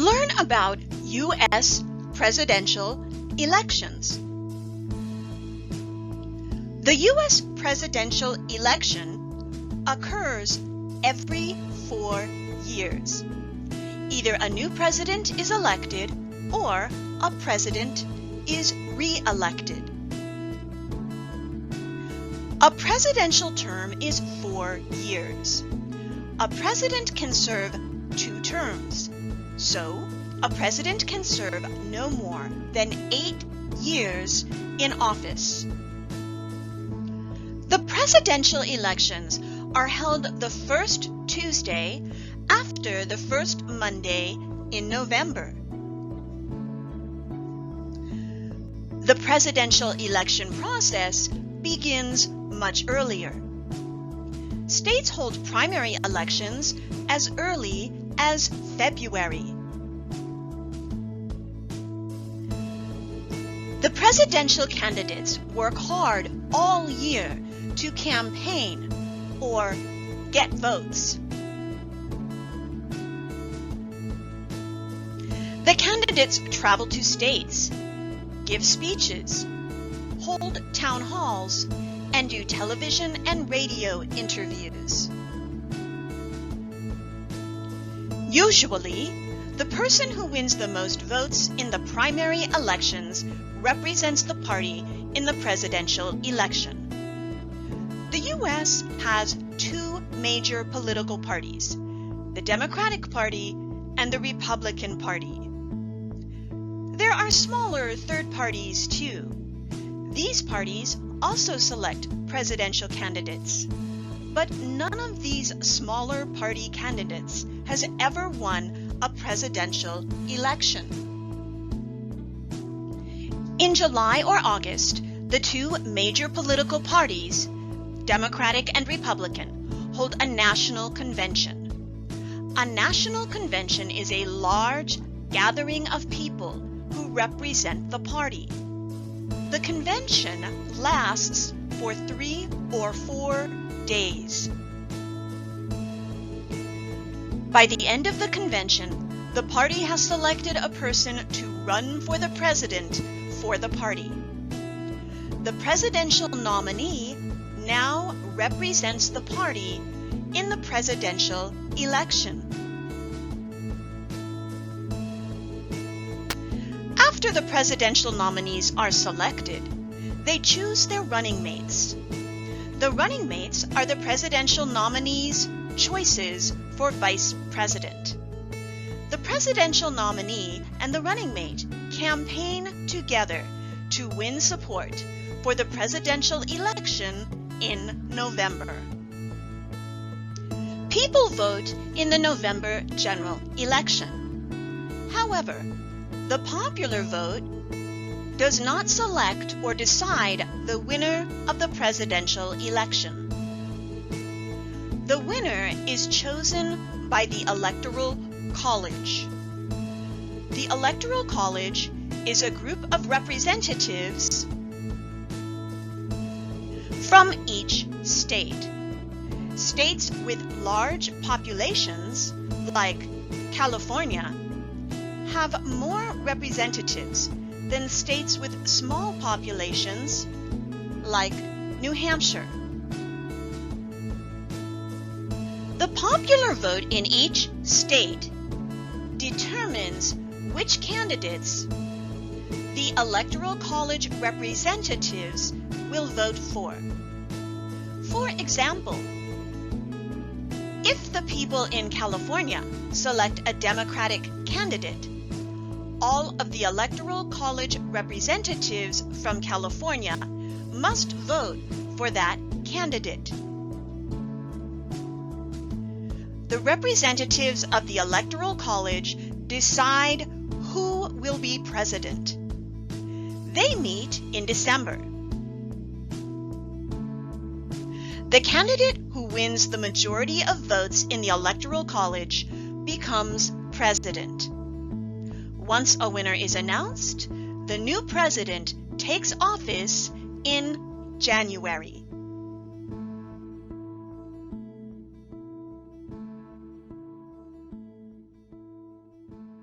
Learn about U.S. presidential elections. The U.S. presidential election occurs every 4 years. Either a new president is elected or a president is re-elected. A presidential term is 4 years. A president can serve 2 terms, so a president can serve no more than 8 years in office. The presidential elections are held the first Tuesday after the first Monday in November. The presidential election process begins much earlier. States hold primary elections as early as February. The presidential candidates work hard all year to campaign or get votes. The candidates travel to states, give speeches, hold town halls, and do television and radio interviews. Usually, the person who wins the most votes in the primary elections represents the party in the presidential election. The U.S. has 2 major political parties, the Democratic Party and the Republican Party. There are smaller third parties too. These parties also select presidential candidates, but none of these smaller party candidates has ever won a presidential election. In July or August, the 2 major political parties, Democratic and Republican, hold a national convention. A national convention is a large gathering of people who represent the party. The convention lasts for 3 or 4 days. By the end of the convention, the party has selected a person to run for the president for the party. The presidential nominee now represents the party in the presidential election. After the presidential nominees are selected, they choose their running mates. The running mates are the presidential nominees' choices for vice president. The presidential nominee and the running mate campaign together to win support for the presidential election in November. People vote in the November general election. However, the popular vote does not select or decide the winner of the presidential election. The winner is chosen by the Electoral College. The Electoral College is a group of representatives from each state. States with large populations, like California, have more representatives than states with small populations, like New Hampshire. The popular vote in each state determines which candidates the Electoral College representatives will vote for. For example, if the people in California select a Democratic candidate, all of the Electoral College representatives from California must vote for that candidate. The representatives of the Electoral College decide who will be president. They meet in December. The candidate who wins the majority of votes in the Electoral College becomes president. Once a winner is announced, the new president takes office in January.